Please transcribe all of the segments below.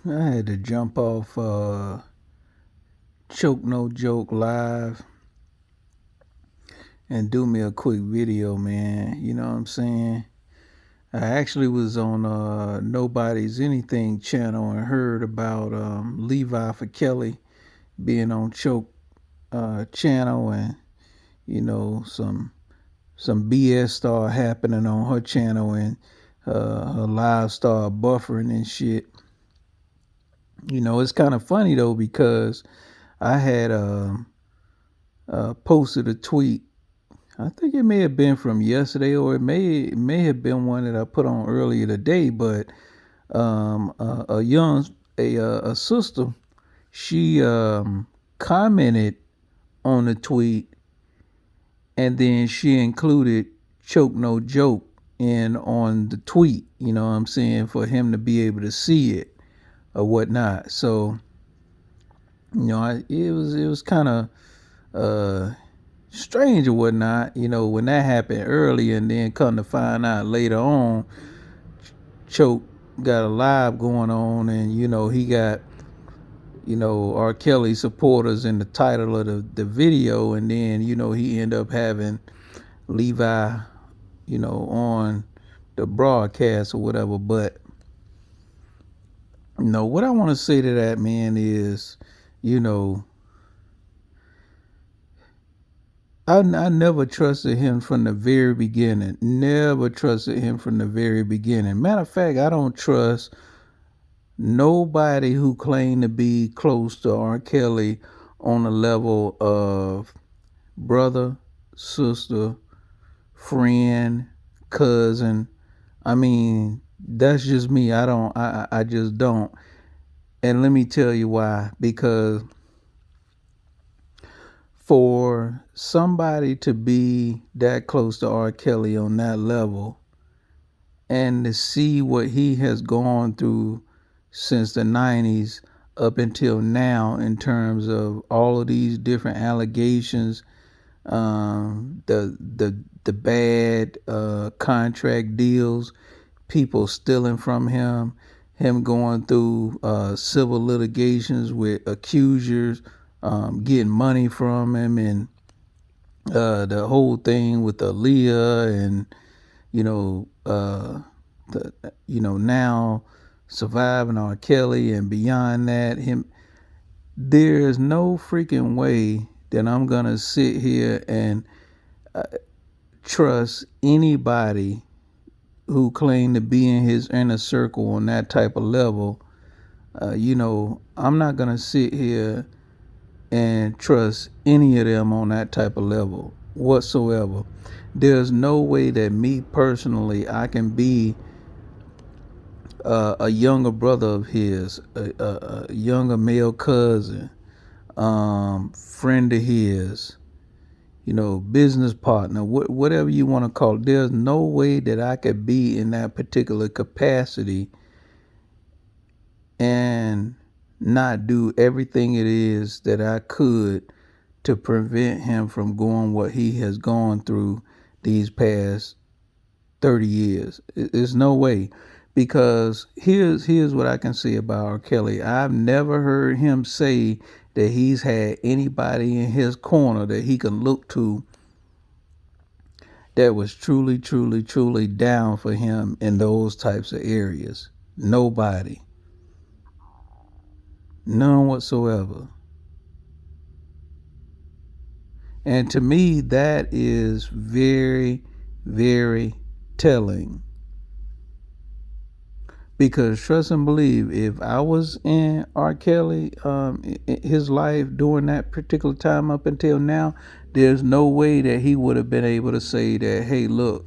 I had to jump off Choke No Joke live and do me a quick video, man. You know what I'm saying? I actually was on Nobody's Anything channel and heard about Levi for Kelly being on Choke channel, and some BS started happening on her channel, and her live started buffering and shit. It's kind of funny though, because I had posted a tweet. I think it may have been from yesterday, or it may have been one that I put on earlier today. But a sister, she commented on the tweet, and then she included Choke No Joke in on the tweet. You know what I'm saying, for him to be able to see it or whatnot. So it was kind of strange or whatnot, when that happened early, and then come to find out later on, Choke got a live going on, and he got R. Kelly supporters in the title of the video, and then he ended up having Levi on the broadcast or whatever. But what I want to say to that, man, is you know I never trusted him from the very beginning. Never trusted him from the very beginning. Matter of fact, I don't trust nobody who claimed to be close to R. Kelly on the level of brother, sister, friend, cousin. I mean, that's just me. I just don't. And let me tell you why. Because for somebody to be that close to R. Kelly on that level, and to see what he has gone through since the 90s up until now, in terms of all of these different allegations, the bad contract deals, people stealing from him going through civil litigations with accusers, getting money from him, and the whole thing with Aaliyah, and now surviving R. Kelly, and beyond that, him. There's no freaking way that I'm gonna sit here and trust anybody who claimed to be in his inner circle on that type of level. I'm not gonna sit here and trust any of them on that type of level whatsoever. There's no way that me personally I can be a younger brother of his, a younger male cousin, friend of his, business partner, whatever you want to call it. There's no way that I could be in that particular capacity and not do everything it is that I could to prevent him from going what he has gone through these past 30 years. There's no way. Because here's what I can say about R. Kelly. I've never heard him say that he's had anybody in his corner that he can look to that was truly, truly, truly down for him in those types of areas. Nobody. None whatsoever. And to me, that is very, very telling. Because trust and believe, if I was in R. Kelly, his life during that particular time up until now, there's no way that he would have been able to say that, hey, look,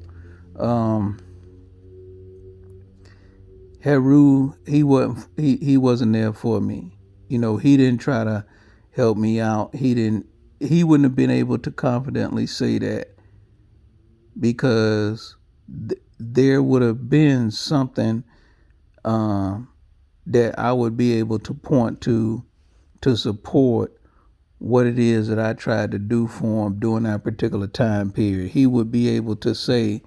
Heru, he wasn't there for me. He didn't try to help me out. He wouldn't have been able to confidently say that, because there would have been something that I would be able to point to support what it is that I tried to do for him during that particular time period. He would be able to say,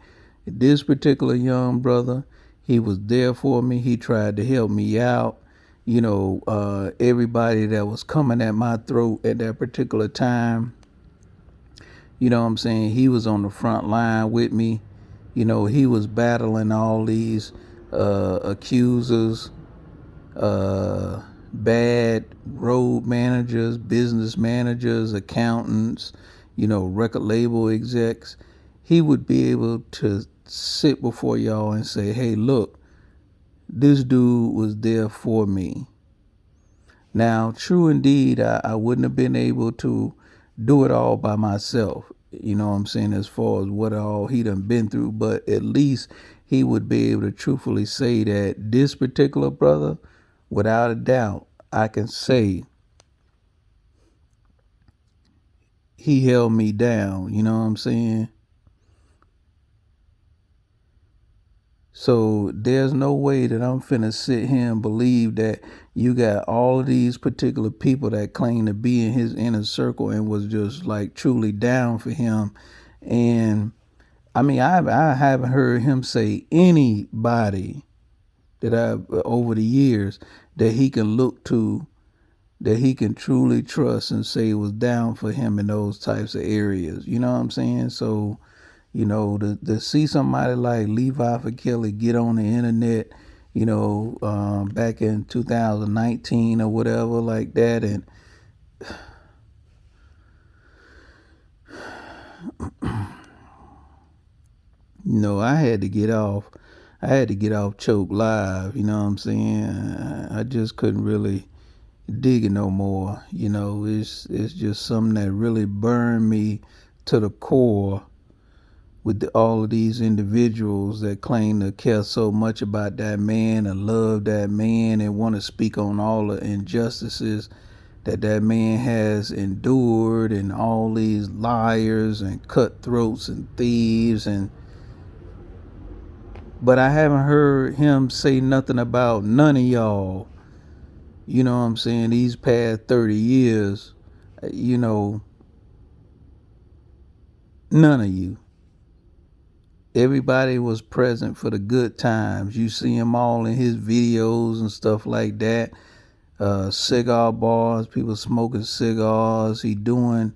this particular young brother, he was there for me. He tried to help me out. everybody that was coming at my throat at that particular time. You know what I'm saying? He was on the front line with me. He was battling all these accusers, bad road managers, business managers, accountants, record label execs. He would be able to sit before y'all and say, hey, look, this dude was there for me. Now, true indeed, I wouldn't have been able to do it all by myself. You know what I'm saying, as far as what all he done been through, but at least he would be able to truthfully say that this particular brother, without a doubt, I can say he held me down. You know what I'm saying? So there's no way that I'm finna sit here and believe that you got all of these particular people that claim to be in his inner circle and was just like truly down for him. And I mean, I haven't heard him say anybody that I've over the years that he can look to, that he can truly trust and say was down for him in those types of areas. You know what I'm saying? So to see somebody like Levi Kelly get on the internet, back in 2019 or whatever like that, and I had to get off. I had to get off Choke Live. You know what I'm saying? I just couldn't really dig it no more. It's just something that really burned me to the core with all of these individuals that claim to care so much about that man and love that man and want to speak on all the injustices that man has endured, and all these liars and cutthroats and thieves. But I haven't heard him say nothing about none of y'all. You know what I'm saying? These past 30 years, you know, none of you. Everybody was present for the good times. You see them all in his videos and stuff like that. Cigar bars, people smoking cigars. He doing,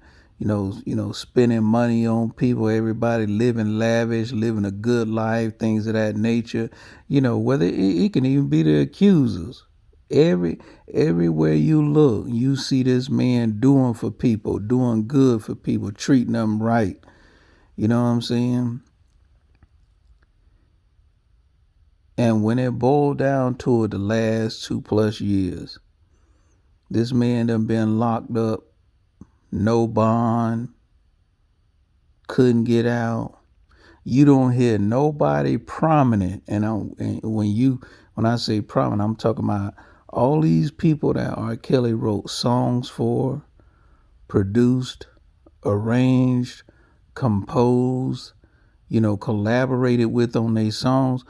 spending money on people. Everybody living lavish, living a good life, things of that nature. Whether it can even be the accusers. Everywhere you look, you see this man doing for people, doing good for people, treating them right. You know what I'm saying? And when it boiled down to it, the last 2+ years, this man done been locked up, no bond, couldn't get out. You don't hear nobody prominent, and when I say prominent, I'm talking about all these people that R. Kelly wrote songs for, produced, arranged, composed, collaborated with on their songs.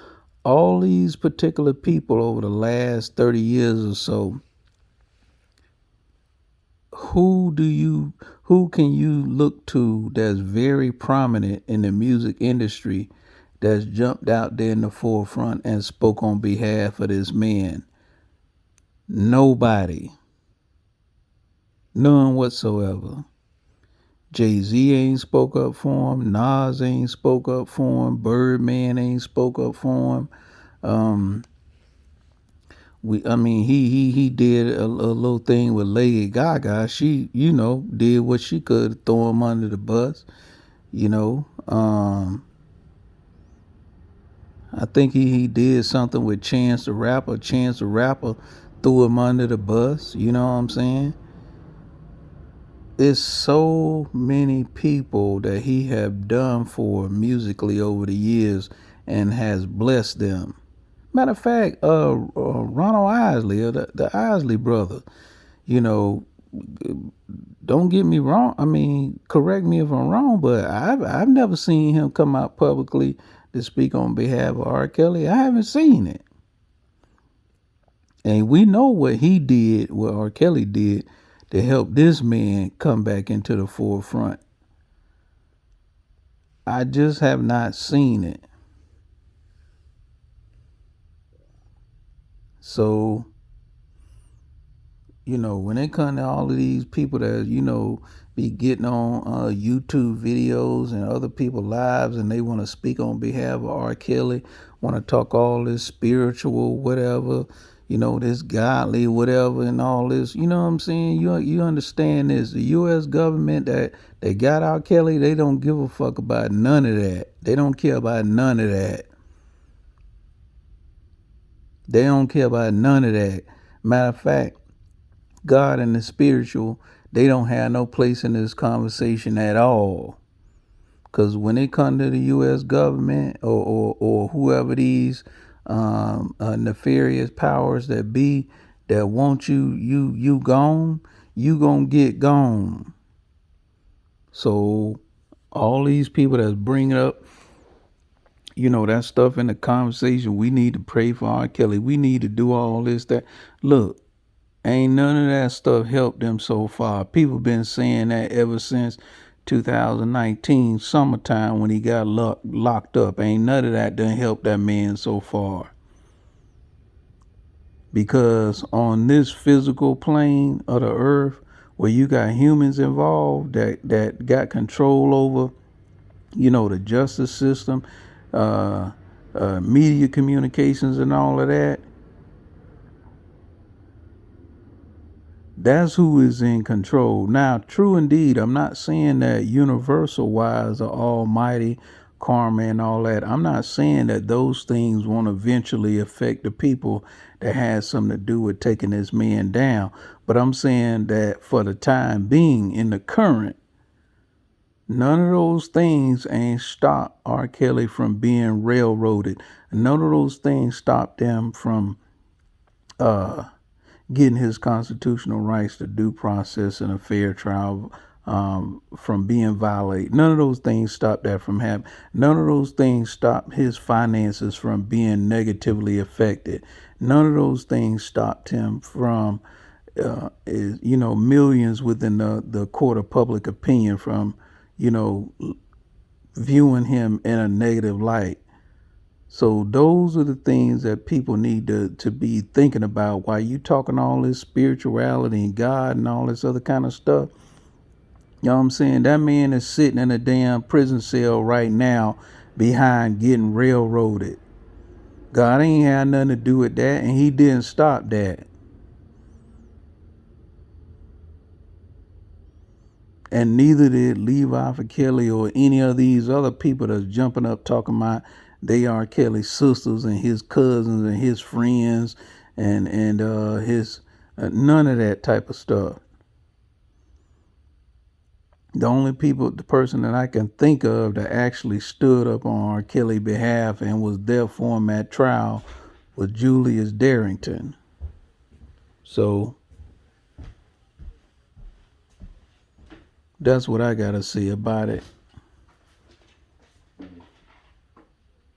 All these particular people over the last 30 years or so, who can you look to that's very prominent in the music industry that's jumped out there in the forefront and spoke on behalf of this man? Nobody. None whatsoever. Jay-Z ain't spoke up for him. Nas ain't spoke up for him. Birdman ain't spoke up for him. He did a little thing with Lady Gaga. She, did what she could to throw him under the bus. I think he did something with Chance the Rapper. Chance the Rapper threw him under the bus. You know what I'm saying? It's so many people that he have done for musically over the years and has blessed them. Matter of fact, Ronald Isley, the Isley brother, you know, don't get me wrong. I mean, correct me if I'm wrong, but I've never seen him come out publicly to speak on behalf of R. Kelly. I haven't seen it. And we know what he did, what R. Kelly did to help this man come back into the forefront. I just have not seen it. So When it comes to all of these people that, be getting on YouTube videos and other people's lives, and they want to speak on behalf of R. Kelly, want to talk all this spiritual, whatever, this godly, whatever, and all this, you know what I'm saying? You understand this. The U.S. government that they got R. Kelly, they don't give a fuck about none of that. They don't care about none of that. They don't care about none of that. Matter of fact, God and the spiritual, they don't have no place in this conversation at all. Because when it comes to the U.S. government or whoever these nefarious powers that be that want you gone, you gonna get gone. So all these people that's bringing up, that stuff in the conversation, we need to pray for R. Kelly. We need to do all this, that. Look, ain't none of that stuff helped them so far. People been saying that ever since 2019 summertime when he got locked up. Ain't none of that done help that man so far. Because on this physical plane of the earth, where you got humans involved that got control over, the justice system, uh, media communications and all of that, that's who is in control. Now, true indeed, I'm not saying that universal wise or almighty karma and all that. I'm not saying that those things won't eventually affect the people that had something to do with taking this man down. But I'm saying that for the time being, in the current, none of those things ain't stopped R. Kelly from being railroaded. None of those things stopped them from getting his constitutional rights to due process and a fair trial from being violated. None of those things stopped that from happening. None of those things stopped his finances from being negatively affected. None of those things stopped him from, millions within the court of public opinion from, viewing him in a negative light. So those are the things that people need to be thinking about while you talking all this spirituality and God and all this other kind of stuff. You know what I'm saying? That man is sitting in a damn prison cell right now behind getting railroaded. God ain't had nothing to do with that, and he didn't stop that. And neither did Levi Kelly or any of these other people that's jumping up talking about they are Kelly's sisters and his cousins and his friends and his none of that type of stuff. The person that I can think of that actually stood up on R. Kelly's behalf and was there for him at trial was Julius Darrington. So that's what I gotta say about it.